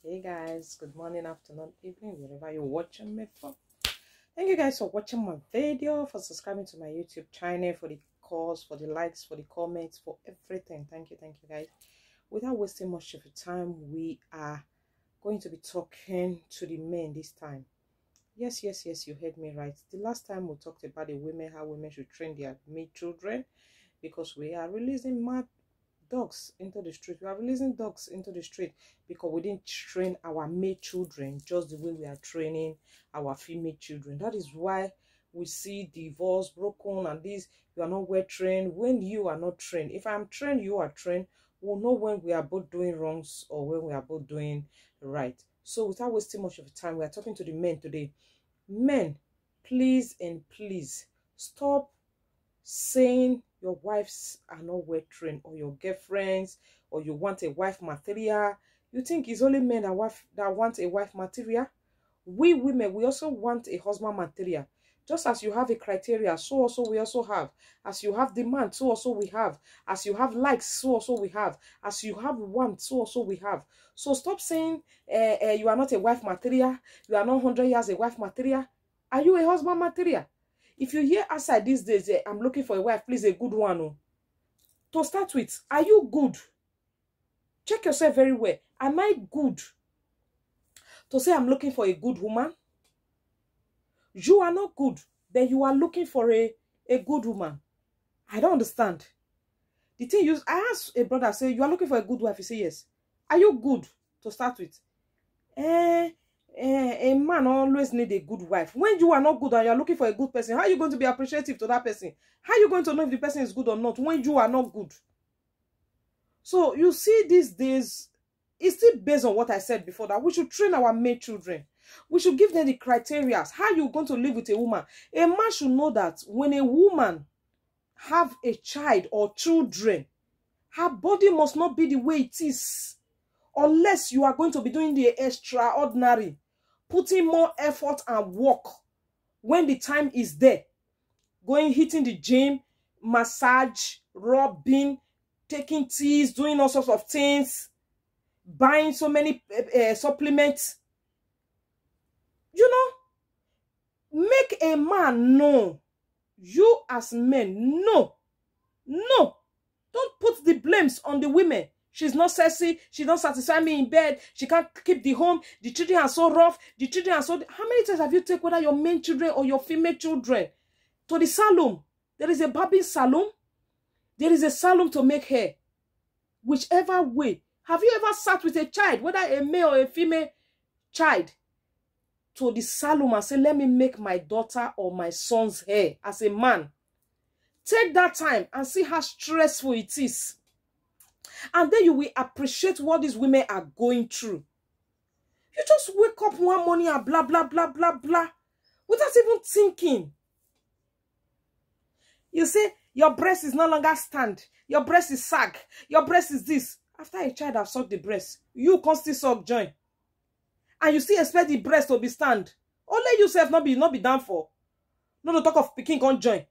Hey guys, good morning, afternoon, evening, wherever you're watching me from. Thank you guys for watching my video, for subscribing to my YouTube channel, for the calls, for the likes, for the comments, for everything. Thank you guys. Without wasting much of your time, we are going to be talking to the men this time. Yes, you heard me right. The last time we talked about the women, how women should train their maid children, because we are releasing mad dogs into the street. We are releasing dogs into the street because we didn't train our maid children just the way we are training our female children. That is why we see divorce, broken, and this. You are not well trained. When you are not trained, if I'm trained, you are trained, we'll know when we are both doing wrongs or when we are both doing right. So without wasting much of time, we are talking to the men today. Men, please and please stop saying your wives are not well trained, or your girlfriends, or you want a wife material. You think it's only men that want a wife material? We women, we also want a husband material. Just as you have a criteria, so also we also have. As you have demand, so also we have. As you have likes, so also we have. As you have want, so also we have. So stop saying you are not a wife material. You are not 100 years a wife material. Are you a husband material? If you hear outside these days, I'm looking for a wife, please, a good one. Oh. To start with, are you good? Check yourself very well. Am I good to say I'm looking for a good woman? You are not good, but you are looking for a good woman. I don't understand. The thing is, I asked a brother, say, you are looking for a good wife? He say yes. Are you good to start with? A man always need a good wife. When you are not good and you are looking for a good person, how are you going to be appreciative to that person? How are you going to know if the person is good or not when you are not good? So you see, these days, it's still based on what I said before, that we should train our maid children. We should give them the criteria. How are you going to live with a woman? A man should know that when a woman have a child or children, her body must not be the way it is, unless you are going to be doing the extraordinary, putting more effort and work when the time is there. Going, hitting the gym, massage, rubbing, taking teas, doing all sorts of things, buying so many supplements. You know, make a man know. You as men, no. Don't put the blames on the women. She's not sexy. She don't satisfy me in bed. She can't keep the home. The children are so rough. The children are so... How many times have you taken whether your main children or your female children to the salon? There is a barbing salon. There is a salon to make hair. Whichever way. Have you ever sat with a child, whether a male or a female child, to the salon and say, let me make my daughter or my son's hair as a man? Take that time and see how stressful it is. And then you will appreciate what these women are going through. You just wake up one morning and blah, blah, blah, blah, blah, without even thinking. You say, your breast is no longer stand. Your breast is sag. Your breast is this. After a child have sucked the breast, you can still suck join. And you still expect the breast to be stand. Only yourself not be done for. No to talk of picking on join.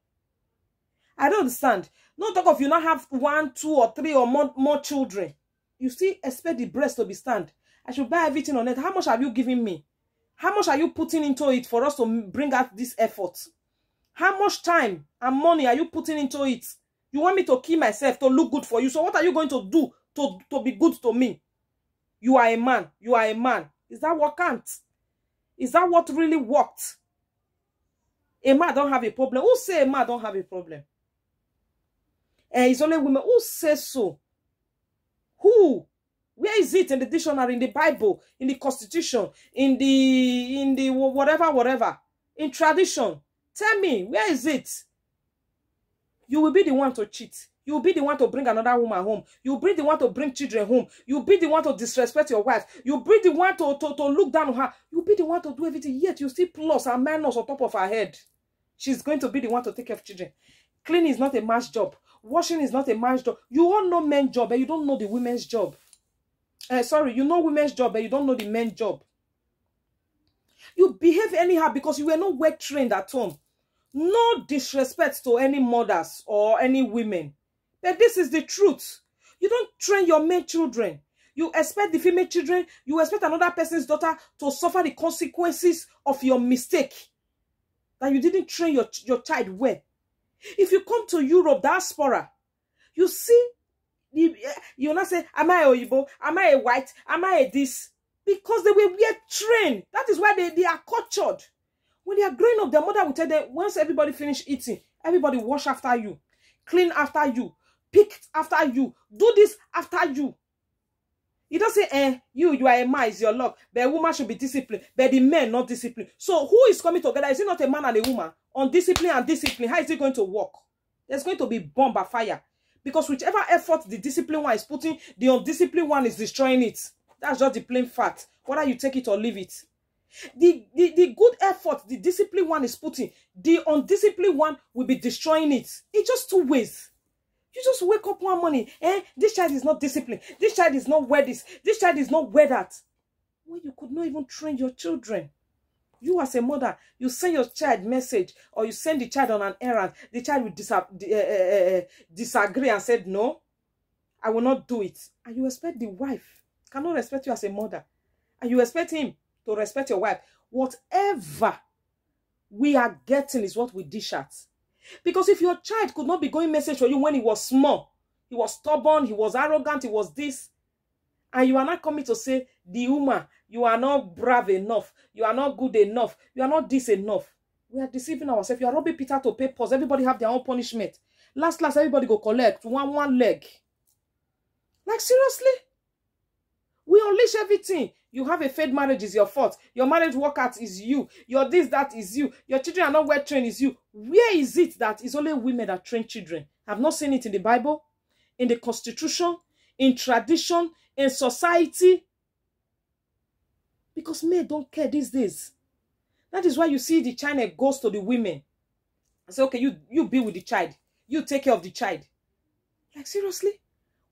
I don't understand. No talk of you not have 1, 2, or 3 or more children. You still expect the breast to be stand. I should buy everything on it. How much have you given me? How much are you putting into it for us to bring out this effort? How much time and money are you putting into it? You want me to kill myself to look good for you. So what are you going to do to be good to me? You are a man. You are a man. Is that what counts? Is that what really worked? A man don't have a problem. Who say a man don't have a problem? It's only women. Who says so? Who? Where is it in the dictionary, in the Bible, in the Constitution, in the whatever, in tradition? Tell me, where is it? You will be the one to cheat. You will be the one to bring another woman home. You will be the one to bring children home. You will be the one to disrespect your wife. You will be the one to look down on her. You will be the one to do everything. Yet you still plus and minus on top of her head. She's going to be the one to take care of children. Cleaning is not a man's job. Washing is not a man's job. You all know men's job, but you don't know the women's job. Sorry, you know women's job, but you don't know the men's job. You behave anyhow because you were not well trained at home. No disrespect to any mothers or any women. But this is the truth. You don't train your men children. You expect the female children, you expect another person's daughter to suffer the consequences of your mistake. That you didn't train your child well. If you come to Europe, diaspora, you see, you not say, am I a Oyibo? Am I a white? Am I a this? Because they were trained. That is why they are cultured. When they are growing up, their mother will tell them, once everybody finish eating, everybody wash after you, clean after you, pick after you, do this after you. He doesn't say, you are a man, it's your luck. But a woman should be disciplined. But the men not disciplined. So who is coming together? Is it not a man and a woman? On discipline and discipline, how is it going to work? There's going to be bomb by fire. Because whichever effort the disciplined one is putting, the undisciplined one is destroying it. That's just the plain fact. Whether you take it or leave it. The good effort the disciplined one is putting, the undisciplined one will be destroying it. It's just two ways. You just wake up one morning, this child is not disciplined. This child is not wear this. This child is not wear that. Well, you could not even train your children. You as a mother, you send your child message or you send the child on an errand. The child will disagree and said, no, I will not do it. And you expect the wife cannot respect you as a mother. And you expect him to respect your wife. Whatever we are getting is what we dish at. Because if your child could not be going message for you when he was small, he was stubborn, he was arrogant, he was this, and you are not coming to say, the woman, you are not brave enough, you are not good enough, you are not this enough. We are deceiving ourselves. You are robbing Peter to pay pause. Everybody have their own punishment. Last, everybody go collect one leg. Like, seriously? We unleash everything. You have a failed marriage is your fault. Your marriage workout is you. Your this, that is you. Your children are not well trained is you. Where is it that it's only women that train children? I've not seen it in the Bible, in the Constitution, in tradition, in society. Because men don't care these days. That is why you see the China goes to the women. I say, okay, you be with the child. You take care of the child. Like, seriously?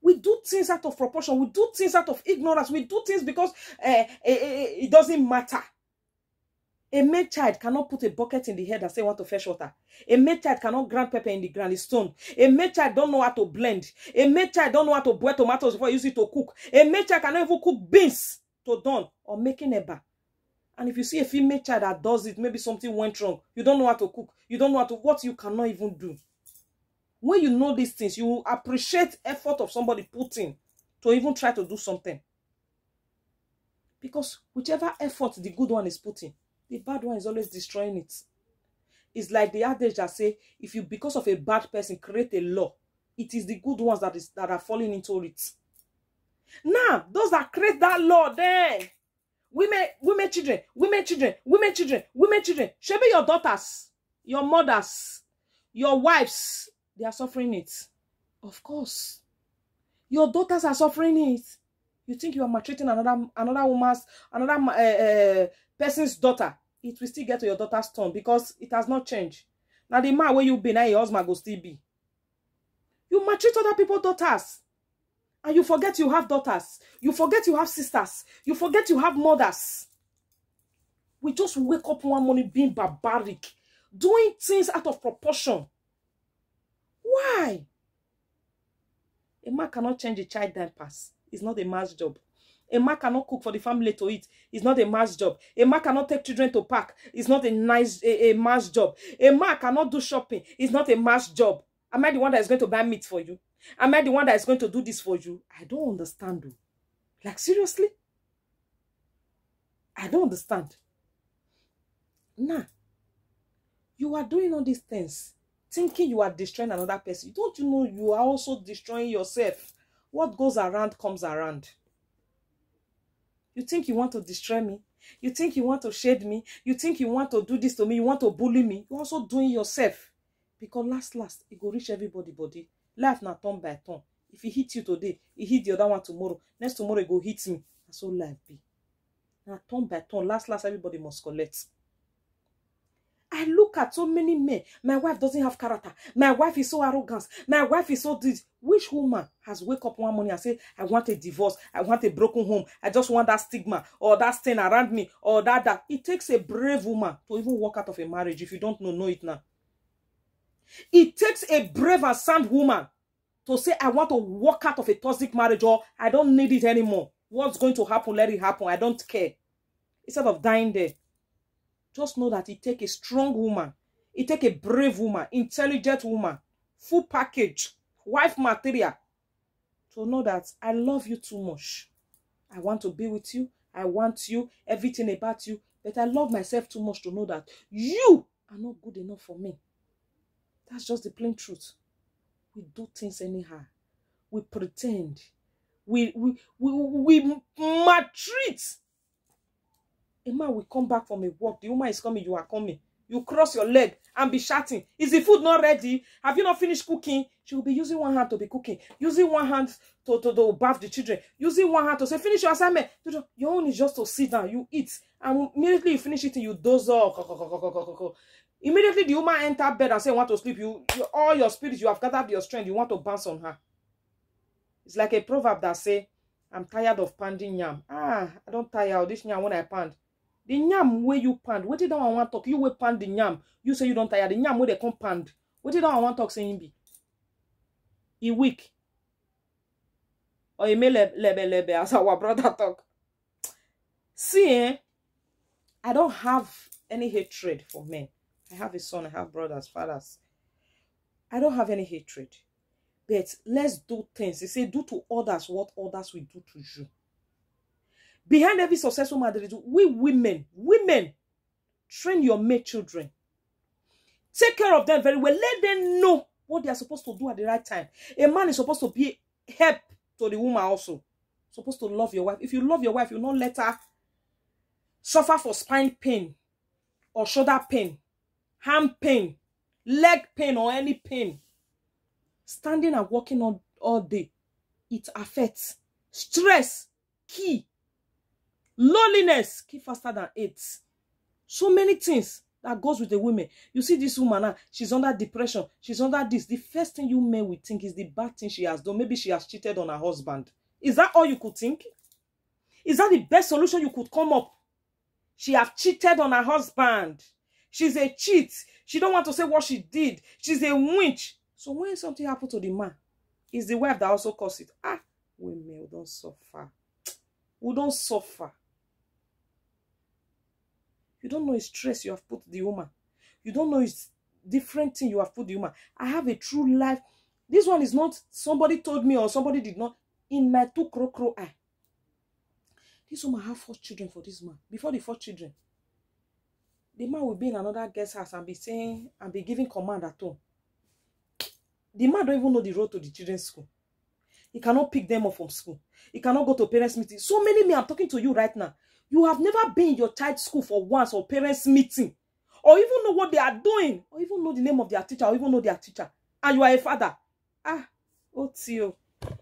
We do things out of proportion. We do things out of ignorance. We do things because it doesn't matter. A male child cannot put a bucket in the head and say, want to fetch water. A male child cannot grind pepper in the ground, it's stone. A male child don't know how to blend. A male child don't know how to boil tomatoes before you use it to cook. A male child cannot even cook beans to done or making eba. And if you see a female child that does it, maybe something went wrong. You don't know how to cook. You don't know how to, what you cannot even do. When you know these things, you appreciate effort of somebody putting to even try to do something. Because whichever effort the good one is putting, the bad one is always destroying it. It's like the adage that say, if you, because of a bad person, create a law, it is the good ones that are falling into it. Now, those that create that law, then, women, children, should be your daughters, your mothers, your wives. They are suffering it. Of course. Your daughters are suffering it. You think you are maltreating another person's daughter. It will still get to your daughter's turn because it has not changed. Now the man where you be, now your husband will still be. You maltreat other people's daughters. And you forget you have daughters. You forget you have sisters. You forget you have mothers. We just wake up one morning being barbaric. Doing things out of proportion. Why? A man cannot change a child diapers. It's not a man's job. A man cannot cook for the family to eat. It's not a man's job. A man cannot take children to park. It's not a man's job. A man cannot do shopping. It's not a man's job. Am I the one that is going to buy meat for you? Am I the one that is going to do this for you? I don't understand. Like, seriously? I don't understand. Nah. You are doing all these things, thinking you are destroying another person. Don't you know you are also destroying yourself? What goes around comes around. You think you want to destroy me? You think you want to shade me? You think you want to do this to me? You want to bully me? You're also doing yourself. Because last, it go reach everybody body. Life na turn by turn. If he hit you today, he hit the other one tomorrow. Next tomorrow, it go hit me. That's all life be. Now turn by turn. Last, everybody must collect. I look at so many men. My wife doesn't have character. My wife is so arrogant. My wife is so this. Which woman has wake up one morning and say, I want a divorce. I want a broken home. I just want that stigma or that stain around me or that. It takes a brave woman to even walk out of a marriage. If you don't know it now. It takes a brave and sound woman to say, I want to walk out of a toxic marriage or I don't need it anymore. what's going to happen, let it happen. I don't care. Instead of dying there, just know that it take a strong woman. It take a brave woman, intelligent woman, full package, wife material, to know that I love you too much. I want to be with you. I want you, everything about you. But I love myself too much to know that you are not good enough for me. That's just the plain truth. We do things anyhow. We pretend. We maltreat. A man will come back from a walk. The woman is coming, you are coming. You cross your leg and be shouting. Is the food not ready? Have you not finished cooking? She will be using one hand to be cooking. Using one hand to bath the children. Using one hand to say, finish your assignment. Your own is just to sit down. You eat. And immediately you finish eating, you doze off. Immediately the woman enter bed and say, want to sleep. All your spirit, you have gathered your strength. You want to bounce on her. It's like a proverb that say, I'm tired of pounding yam. I don't tire of this yam when I pound. The yam where you pound, what did I want to talk? You will pound the yam. You say you don't tire. The yam where they come pound. What did I want to talk saying be? He weak. Or he may lebe as our brother talk. See, I don't have any hatred for men. I have a son, I have brothers, fathers. I don't have any hatred. But let's do things. They say, do to others what others will do to you. Behind every successful man, there is we women, train your maid children. Take care of them very well. Let them know what they are supposed to do at the right time. A man is supposed to be help to the woman also. Supposed to love your wife. If you love your wife, you not let her suffer for spine pain or shoulder pain, hand pain, leg pain or any pain. Standing and walking all day, it affects. Stress, key. Loneliness, key faster than AIDS. So many things that goes with the women. You see this woman now, she's under depression. She's under this. The first thing you men will think is the bad thing she has done. Maybe she has cheated on her husband. Is that all you could think? Is that the best solution you could come up? She have cheated on her husband. She's a cheat. She don't want to say what she did. She's a witch. So when something happened to the man, it's the wife that also caused it. Women don't suffer. We don't suffer. You don't know it's stress you have put the woman. You don't know it's different thing you have put the woman. I have a true life. This one is not somebody told me or somebody did not. In my two crow eye. This woman have 4 children for this man. Before the 4 children, the man will be in another guest house and be saying and be giving command at home. The man don't even know the road to the children's school. He cannot pick them up from school. He cannot go to parents' meeting. So many men, I'm talking to you right now. You have never been in your child's school for once or parents' meeting. Or even know what they are doing. Or even know the name of their teacher. Or even know their teacher. And you are a father. Oh, Tio.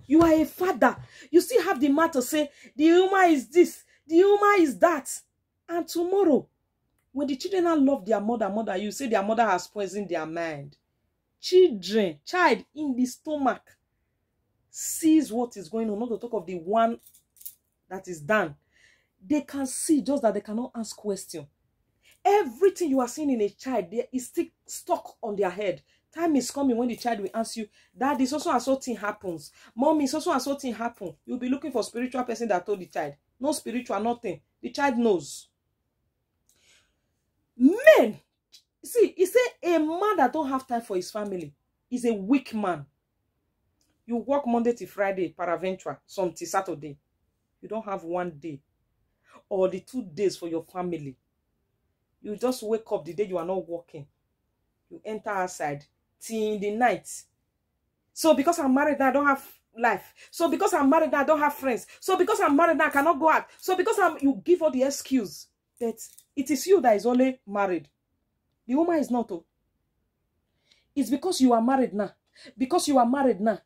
You are a father. You still have the man to say, the woman is this. The woman is that. And tomorrow, when the children are love their mother, you say their mother has poisoned their mind. Child in the stomach sees what is going on, not to talk of the one that is done. They can see, just that they cannot ask questions. Everything you are seeing in a child, there is still stuck on their head. Time is coming when the child will ask you, Dad, is also a certain happens. Mommy, is also a certain happen. You'll be looking for spiritual person that told the child. No spiritual, nothing. The child knows. Men, see, he say a man that don't have time for his family is a weak man. You work Monday to Friday, paraventura, some till Saturday. You don't have one day or the 2 days for your family. You just wake up the day you are not working. You enter outside till the night. So because I'm married now, I don't have life. So because I'm married now, I don't have friends. So because I'm married now, I cannot go out. So because you give all the excuse that it is you that is only married. The woman is not. It's because you are married now. Because you are married now.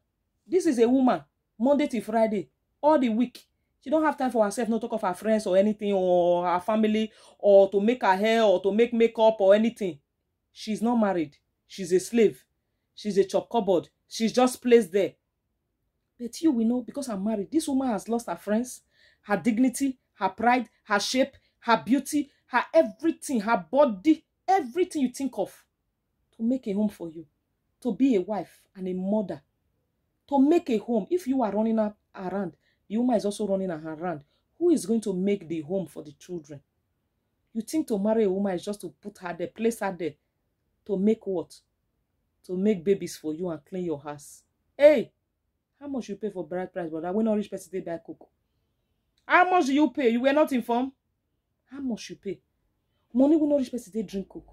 This is a woman, Monday to Friday, all the week. She don't have time for herself, not talk of her friends or anything, or her family, or to make her hair, or to make makeup, or anything. She's not married. She's a slave. She's a chop cupboard. She's just placed there. But you will know, because I'm married, this woman has lost her friends, her dignity, her pride, her shape, her beauty, her everything, her body, everything you think of, to make a home for you, to be a wife and a mother, to make a home. If you are running around The woman is also running her around. Who is going to make the home for the children? You think to marry a woman is just to put her there, place her there, to make what? To make babies for you and clean your house. Hey, how much you pay for bride price, brother? When not rich person they buy cook. How much do you pay? You were not informed? How much you pay? Money will not rich person they drink cook.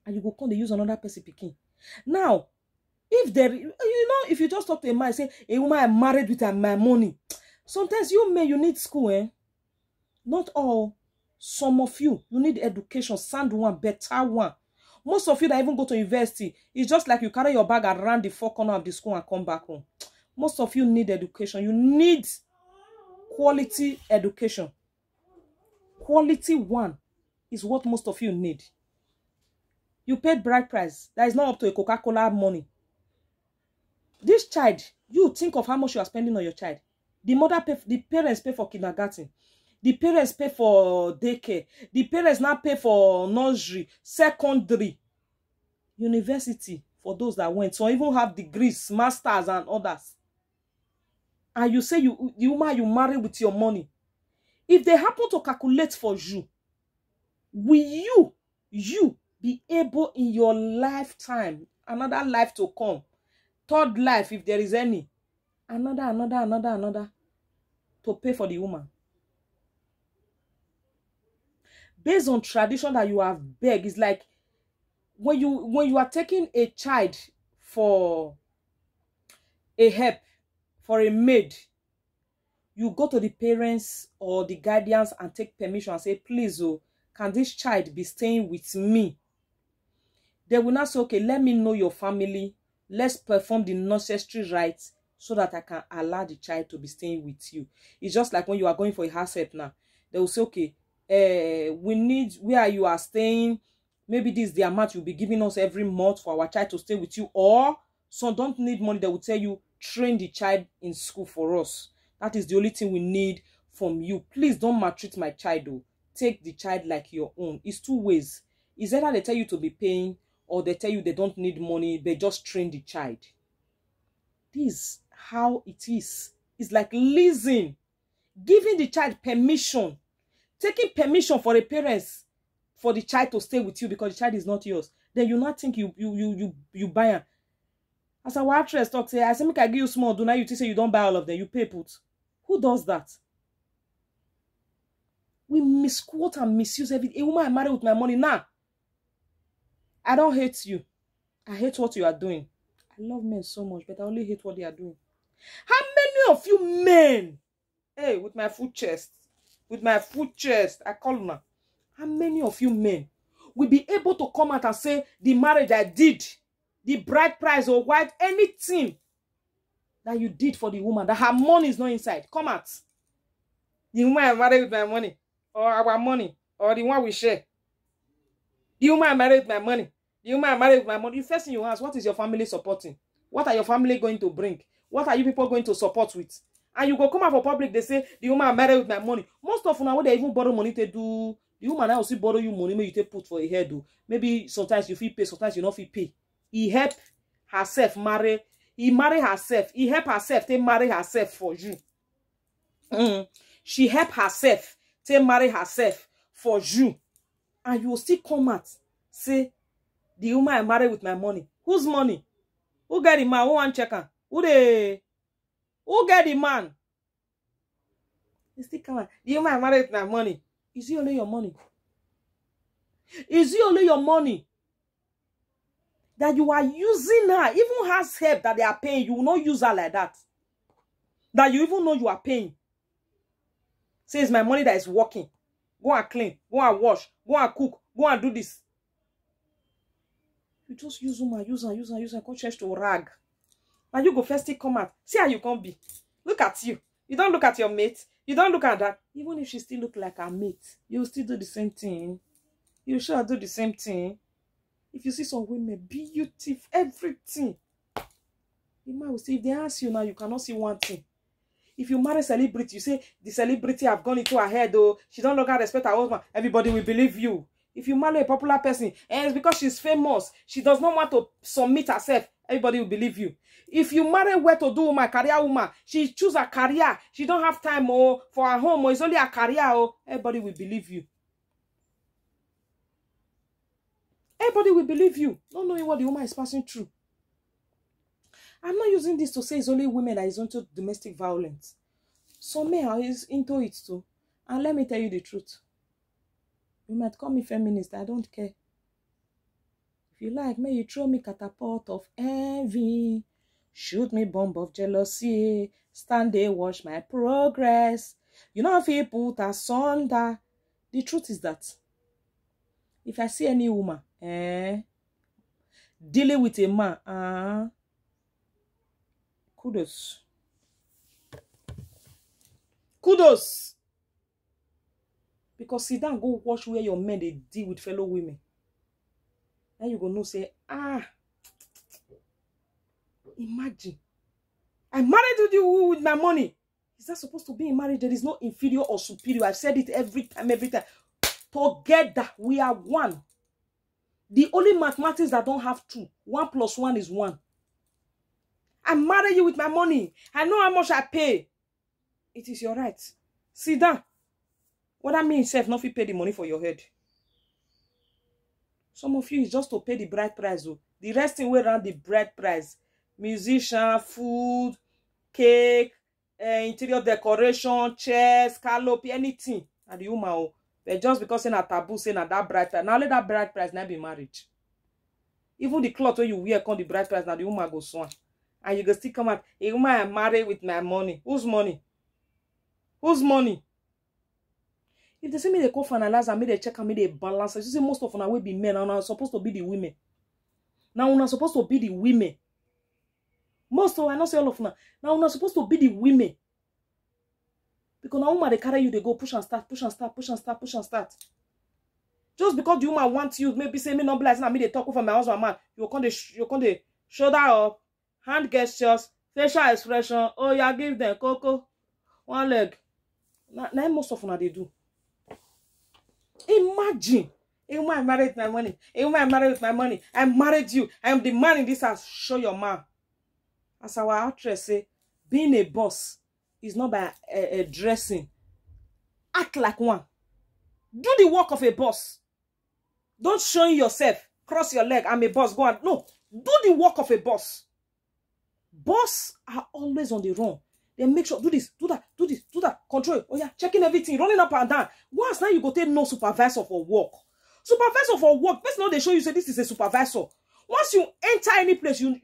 And you go come, they use another person picking. Now, if there, if you just talk to a man and say, a woman I'm married with my money. Sometimes you need school, eh? Not all. Some of you need education, sound one, better one. Most of you that even go to university, it's just like you carry your bag around the four corners of the school and come back home. Most of you need education. You need quality education. Quality one is what most of you need. You paid bride price. That is not up to a Coca-Cola money. This child, you think of how much you are spending on your child. The parents pay for kindergarten. The parents pay for daycare. The parents now pay for nursery, secondary, university for those that went. So even have degrees, masters and others. And you say the woman you marry with your money. If they happen to calculate for you, will you be able in your lifetime, another life to come, third life if there is any, another, to pay for the woman? Based on tradition that you have begged, it's like when you are taking a child for a help, for a maid, you go to the parents or the guardians and take permission and say, please, oh, can this child be staying with me? They will not say, okay, let me know your family. Let's perform the necessary rites so that I can allow the child to be staying with you. It's just like when you are going for a house help now. They will say, okay, we need where you are staying. Maybe this is the amount you'll be giving us every month for our child to stay with you. Or some don't need money. They will tell you, train the child in school for us. That is the only thing we need from you. Please don't maltreat my child, though. Take the child like your own. It's two ways. It's either they tell you to be paying, or they tell you they don't need money, they just train the child. This is how it is. It's like leasing. Giving the child permission. Taking permission for the parents for the child to stay with you because the child is not yours. Then you not think you buy her. As our actress talk, say, I say, make I give you small, do now you say you don't buy all of them, you pay put. Who does that? We misquote and misuse everything. A woman I marry with my money. Nah. I don't hate you. I hate what you are doing. I love men so much, but I only hate what they are doing. How many of you men, hey, with my full chest, I call them. How many of you men will be able to come out and say the marriage I did, the bride price or white, anything that you did for the woman, that her money is not inside? Come out. The woman I married with my money, or our money, or the one we share. The woman I married with my money. The woman I married with my money. You first thing you ask, what is your family supporting? What are your family going to bring? What are you people going to support with? And you go come out for public, they say, the woman I married with my money. Most of them, when they even borrow money to do, the woman now also borrow you money, maybe you take put for a hair do. Maybe sometimes you feel pay, sometimes you not feel pay. He help herself marry. He marry herself. He help herself to marry herself for you. She help herself to marry herself for you. And you will still come out, say, the woman I married with my money. Whose money? Who get the man? Who want check her? Who get the man? You still come out. The woman I married with my money. Is it only your money? Is it only your money? That you are using her, even has help that they are paying, you will not use her like that. That you even know you are paying. Say it's my money that is working. Go and clean, go and wash, go and cook, go and do this. You just use her, come change to rag. And you go first come out. See how you can be. Look at you. You don't look at your mate. You don't look at that. Even if she still look like her mate, you will still do the same thing. You shall do the same thing. If you see some women, beautiful, everything. The man will say, if they ask you now, you cannot see one thing. If you marry a celebrity, you say, the celebrity have gone into her head, though, she don't look at respect her husband, everybody will believe you. If you marry a popular person, and it's because she's famous, she does not want to submit herself, everybody will believe you. If you marry well to do my career woman, she choose a career. She don't have time for her home. It's only a career. Everybody will believe you. Everybody will believe you, not knowing what the woman is passing through. I'm not using this to say it's only women that is into domestic violence. Some men are into it too. And let me tell you the truth. You might call me feminist. I don't care. If you like, may you throw me catapult of envy. Shoot me bomb of jealousy. Stand there, watch my progress. You know if you put asunder. The truth is that if I see any woman dealing with a man, kudos. Kudos. Because sit down, go watch where your men they deal with fellow women. Then you go know say, imagine. I married you with my money. Is that supposed to be in marriage? There is no inferior or superior. I've said it every time. Together, we are one. The only mathematics that don't have 2. 1 + 1 is 1. I marry you with my money. I know how much I pay. It is your right. Sit down. What that means, self, not if you pay the money for your head. Some of you is just to pay the bride price. The rest thing way around the bride price. Musician, food, cake, interior decoration, chairs, canopy, anything. And the woman, but just because saying a taboo, saying that bride price. Now let that bride price not be married. Even the cloth when you wear come the bride price, now the woman go swan. And you go still come out, a woman I married with my money. Whose money? Whose money? If they say me they go finalize and me they check and me they balance, you see most of them will be men and are supposed to be the women. Now we're not supposed to be the women. Most of I not say all of them. Now we're not supposed to be the women. Because now woman they carry you, they go push and start, push and start, push and start, push and start. Just because the woman wants you, maybe say me not bless, and me they talk over my husband man. You come the shoulder up, hand gestures, facial expression. Oh yeah, give them cocoa, one leg. Now most of them they do. Imagine, a woman I married with my money. A woman I married with my money. I married you. I am the man in this house. Show your man. As our actress say, being a boss is not by dressing. Act like one. Do the work of a boss. Don't show yourself. Cross your leg. I'm a boss. Go on. No. Do the work of a boss. Boss are always on the run. They make sure, do this, do that, do this, do that. Control. Oh yeah, checking everything, running up and down. Once now you go take no supervisor for work. Supervisor for work. First now they show you say this is a supervisor. Once you enter any place, you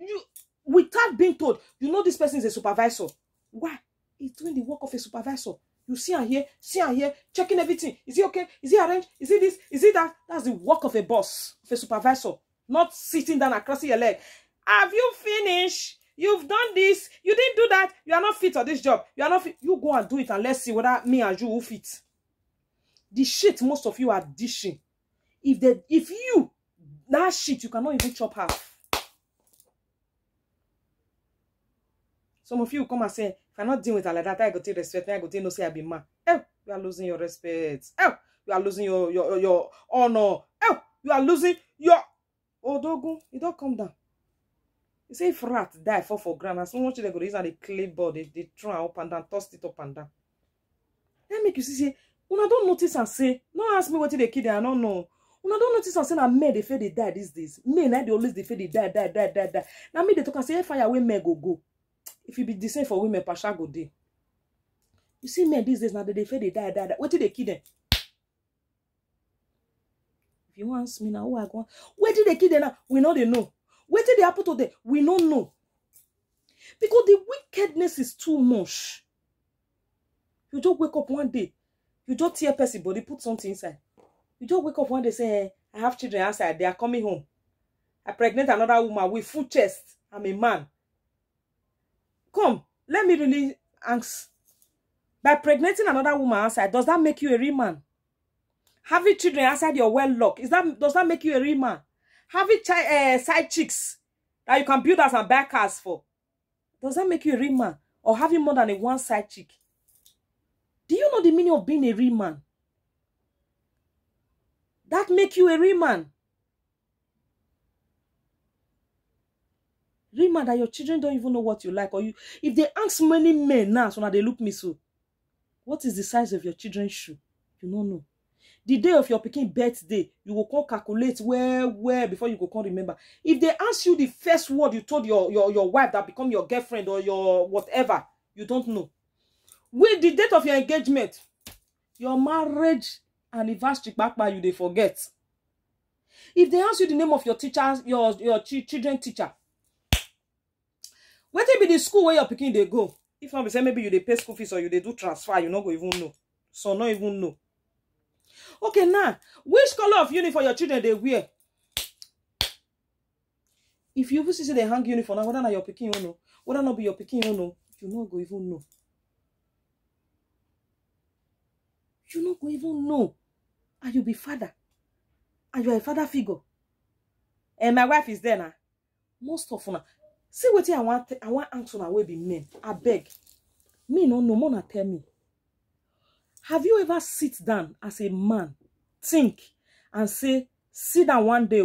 without being told, you know this person is a supervisor. Why? He's doing the work of a supervisor. You see her here, checking everything. Is he okay? Is he arranged? Is he this? Is he that? That's the work of a boss, of a supervisor. Not sitting down and crossing your leg. Have you finished? You've done this. You didn't do that. You are not fit for this job. You are not fit. You go and do it and let's see whether me and you will fit. The shit most of you are dishing. If you, that shit, you cannot even chop half. Some of you come and say, if I'm not dealing with her like that, I go take respect. I go take no say I be man. Oh, you are losing your respect. Oh, you are losing your honor. Oh, you are losing your odogu. You don't come down. You say if rat die fall for ground, and someone they go use the clapboard, they throw up and down, toss it up and down. That make you see, say, when I don't notice and say, no ask me what they kill, I don't know. When I don't notice and say, na men they feel they die these days. Men they always they feel they die. Now me they talk and say, fire away men go. If you be the same for women, pasha go day. You see men these days now they feel they die. What did they kill them? If you ask me now, who I go? Where did they kill them now? We know they know. Where did they happen to them? We don't know. Because the wickedness is too much. You just wake up one day. You just tear person body, put something inside. You just wake up one day say, hey, I have children outside. They are coming home. I pregnant another woman with full chest. I'm a man. Come, let me really ask. By pregnanting another woman outside, does that make you a real man? Having children outside your well-luck, does that make you a real man? Having side chicks that you can build as and buy cars for, does that make you a real man? Or having more than a one side chick? Do you know the meaning of being a real man? That make you a real man. Remember that your children don't even know what you like, or you. If they ask many men now, so now they look me so. What is the size of your children's shoe? You don't know. The day of your pikin birthday, you will come calculate where before you go come remember. If they ask you the first word you told your wife that become your girlfriend or your whatever, you don't know. With the date of your engagement, your marriage anniversary, you they forget. If they ask you the name of your teacher, your children teacher, what be the school where your pikin they go? If not, say maybe you they pay school fees or you they do transfer, you not go even know. So not even know. Okay, now, which color of uniform your children they wear? If you see they hang uniform, whether not your pikin you know, whether not be your pikin you know, you not go even know. You not go even know. And you be father. And you are a father figure. And my wife is there now. Most of them. See what I want answer now will be men. I beg. Me no more tell me. Have you ever sit down as a man, think, and say, sit down one day,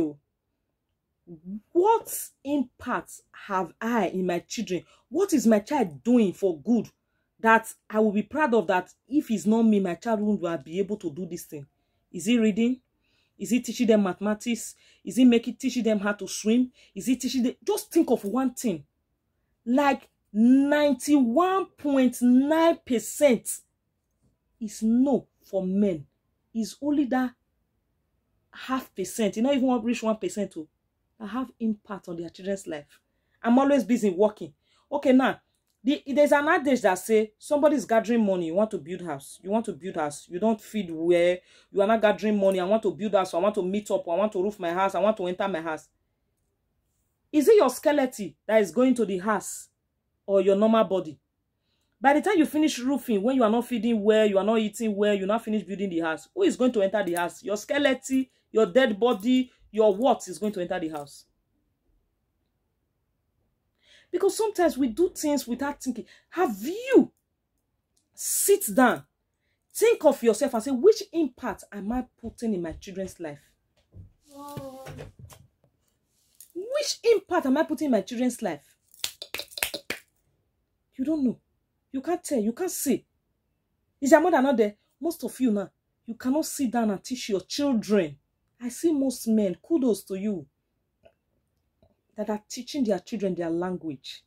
what impact have I in my children? What is my child doing for good that I will be proud of, that if it's not me, my child won't be able to do this thing? Is he reading? Is he teaching them mathematics? Is he teaching them how to swim? Is he teaching them? Just think of one thing. Like 91.9% is no for men. Is only that 0.5%. You not even want to reach 1% to have impact on their children's life. I'm always busy working. Okay, now there's an adage that say somebody's gathering money. You want to build house. You want to build house. You don't feed where you are not gathering money. I want to build house. I want to meet up. I want to roof my house. I want to enter my house. Is it your skeleton that is going to the house or your normal body? By the time you finish roofing, when you are not feeding well, you are not eating well, you not finish building the house, who is going to enter the house? Your skeleton, your dead body, your what is going to enter the house? Because sometimes we do things without thinking. Have you sit down, think of yourself and say, which impact am I putting in my children's life? Which impact am I putting in my children's life? You don't know. You can't tell. You can't see. Is your mother not there? Most of you now, you cannot sit down and teach your children. I see most men, kudos to you, that are teaching their children their language.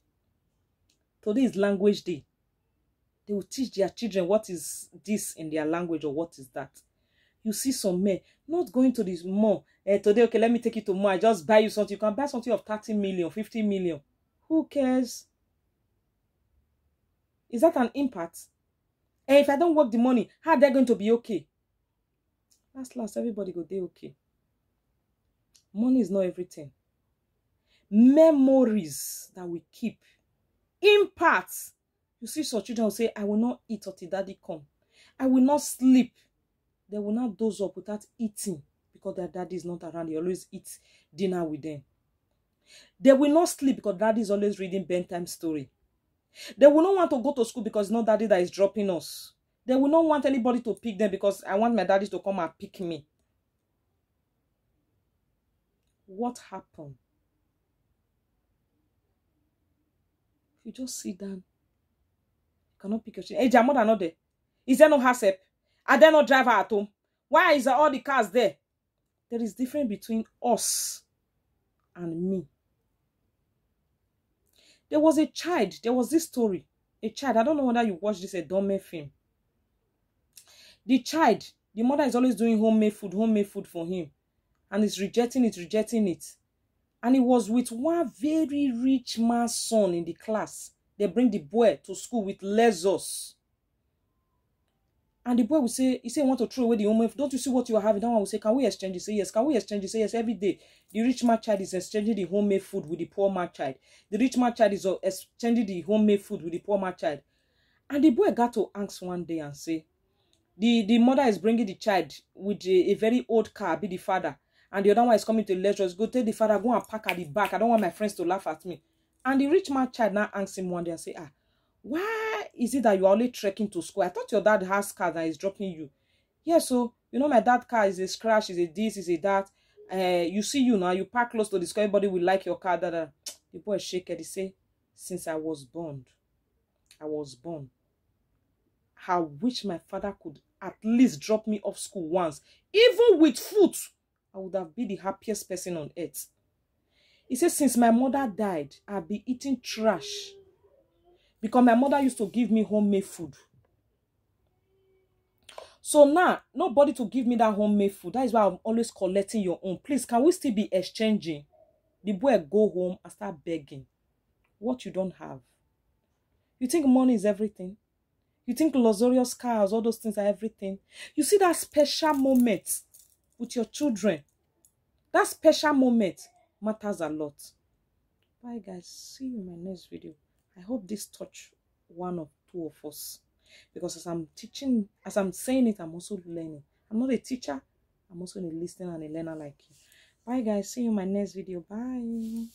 Today is language day. They will teach their children what is this in their language or what is that. You see some men not going to this mall. Today, okay, let me take you to mall. I just buy you something. You can buy something of 30 million, 50 million. Who cares? Is that an impact? And if I don't work the money, how are they going to be okay? Last, everybody go dey okay. Money is not everything. Memories that we keep. Impacts. You see some children will say, I will not eat until daddy come. I will not sleep. They will not doze up without eating because their daddy is not around. They always eat dinner with them. They will not sleep because daddy is always reading bedtime story. They will not want to go to school because it's not daddy that is dropping us. They will not want anybody to pick them because I want my daddy to come and pick me. What happened? You just sit down. You cannot pick your children. Hey, your mother not there. Is there no house help? Are there no driver at home? Why is all the cars there? There is difference between us and me. There was a child. There was this story. A child. I don't know whether you watched this Edome film. The child, the mother is always doing homemade food for him. And he's rejecting it. And he was with one very rich man's son in the class. They bring the boy to school with lessons. And the boy will say, he want to throw away the homemade food. Don't you see what you are having? That one will say, can we exchange it? Say yes. Can we exchange it? Say yes. Every day, the rich man child is exchanging the homemade food with the poor man child. The rich man child is exchanging the homemade food with the poor man child. And the boy got to ask one day and say, the mother is bringing the child with a very old car, be the father. And the other one is coming to lectures. Go tell the father, go and park at the back. I don't want my friends to laugh at me. And the rich man child now asks him one day and say, why is it that you're only trekking to school? I thought your dad has car that is dropping you. Yeah, so, you know, my dad car is a scratch, is a this, is a that. You see you now, you park close to the school, everybody will like your car. The The boy shake it. He say, since I was born, I wish my father could at least drop me off school once. Even with food, I would have been the happiest person on earth. He says, since my mother died, I've been eating trash. Because my mother used to give me homemade food. So now, nobody to give me that homemade food. That is why I'm always collecting your own. Please, can we still be exchanging? The boy go home and start begging. What you don't have. You think money is everything? You think luxurious cars, all those things are everything? You see that special moment with your children. That special moment matters a lot. Bye guys. See you in my next video. I hope this touch one or two of us. Because as I'm teaching, as I'm saying it, I'm also learning. I'm not a teacher. I'm also a listener and a learner like you. Bye guys. See you in my next video. Bye.